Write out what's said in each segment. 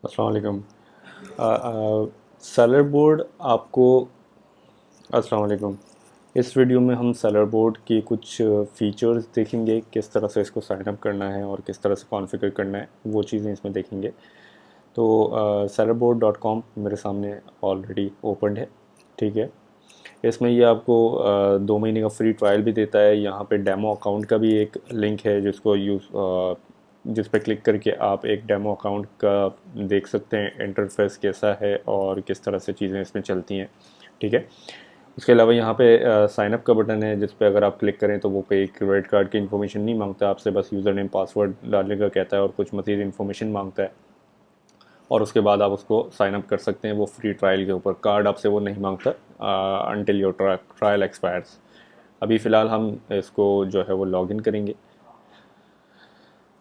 अस्सलाम वालेकुम। Seller board आपको अस्सलाम वालेकुम। इस वीडियो में हम सेलर बोर्ड की कुछ फ़ीचर्स देखेंगे, किस तरह से इसको साइन अप करना है और किस तरह से कॉन्फ़िगर करना है, वो चीज़ें इसमें देखेंगे। तो sellerboard.com मेरे सामने ऑलरेडी ओपनड है, ठीक है। इसमें ये आपको 2 महीने का फ्री ट्रायल भी देता है। यहाँ पे डेमो अकाउंट का भी एक लिंक है जिस पे क्लिक करके आप एक डेमो अकाउंट का देख सकते हैं इंटरफेस कैसा है और किस तरह से चीज़ें इसमें चलती हैं, ठीक है। उसके अलावा यहाँ पे साइन अप का बटन है, जिस पे अगर आप क्लिक करें तो वो पे एक क्रेडिट कार्ड की इन्फॉर्मेशन नहीं मांगता आपसे, बस यूज़र नेम पासवर्ड डालने का कहता है और कुछ मज़ीद इन्फॉर्मेशन मांगता है और उसके बाद आप उसको साइन अप कर सकते हैं। वो फ्री ट्रायल के ऊपर कार्ड आपसे वो नहीं मांगता अनटिल योर ट्रायल एक्सपायर्स। अभी फ़िलहाल हम इसको जो है वो लॉगिन करेंगे।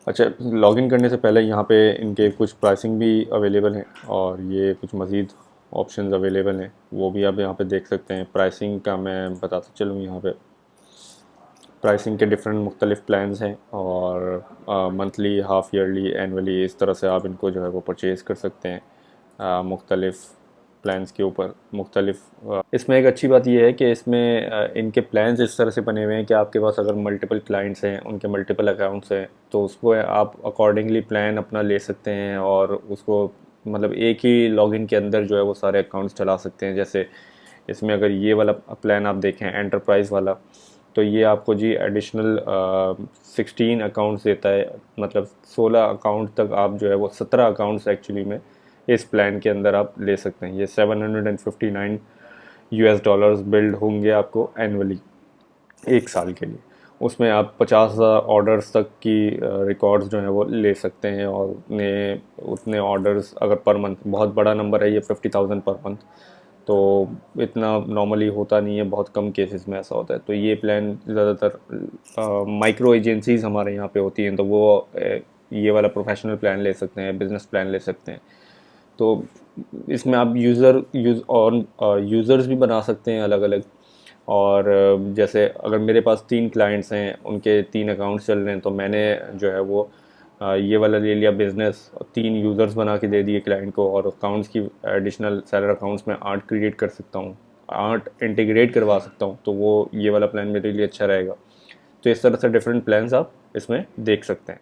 अच्छा, लॉगिन करने से पहले यहाँ पे इनके कुछ प्राइसिंग भी अवेलेबल हैं और ये कुछ मज़ीद ऑप्शंस अवेलेबल हैं, वो भी आप यहाँ पे देख सकते हैं। प्राइसिंग का मैं बताता चलूँ, यहाँ पे प्राइसिंग के डिफरेंट मुख्तलिफ प्लान्स हैं और मंथली, हाफ ईयरली, एनुअली, इस तरह से आप इनको जो है वो परचेज़ कर सकते हैं मुख्तलिफ प्लान्स के ऊपर मुख्तलिफ। इसमें एक अच्छी बात यह है कि इसमें इनके प्लान्स इस तरह से बने हुए हैं कि आपके पास अगर मल्टीपल क्लाइंट्स हैं, उनके मल्टीपल अकाउंट्स हैं, तो उसको आप अकॉर्डिंगली प्लान अपना ले सकते हैं और उसको मतलब एक ही लॉगिन के अंदर जो है वो सारे अकाउंट्स चला सकते हैं। जैसे इसमें अगर ये वाला प्लान आप देखें, एंटरप्राइज़ वाला, तो ये आपको जी एडिशनल 16 अकाउंट्स देता है। मतलब 16 अकाउंट तक आप जो है वो 17 अकाउंट्स एक्चुअली में इस प्लान के अंदर आप ले सकते हैं। ये $759 बिल्ड होंगे आपको एनुअली 1 साल के लिए। उसमें आप 50,000 ऑर्डर्स तक की रिकॉर्ड्स जो हैं वो ले सकते हैं और उतने ऑर्डर्स अगर पर मंथ, बहुत बड़ा नंबर है ये 50,000 पर मंथ, तो इतना नॉर्मली होता नहीं है, बहुत कम केसेस में ऐसा होता है। तो ये प्लान ज़्यादातर माइक्रो एजेंसीज़ हमारे यहाँ पे होती हैं, तो वो ये वाला प्रोफेशनल प्लान ले सकते हैं, बिज़नेस प्लान ले सकते हैं। तो इसमें आप यूज़र्स भी बना सकते हैं अलग अलग। और जैसे अगर मेरे पास 3 क्लाइंट्स हैं, उनके 3 अकाउंट्स चल रहे हैं, तो मैंने जो है वो ये वाला ले लिया बिज़नेस, 3 यूज़र्स बना के दे दिए क्लाइंट को और अकाउंट्स की एडिशनल सेलर अकाउंट्स में 8 क्रिएट कर सकता हूँ, 8 इंटीग्रेट करवा सकता हूँ, तो वो ये वाला प्लान मेरे लिए अच्छा रहेगा। तो इस तरह से डिफरेंट प्लान्स आप इसमें देख सकते हैं।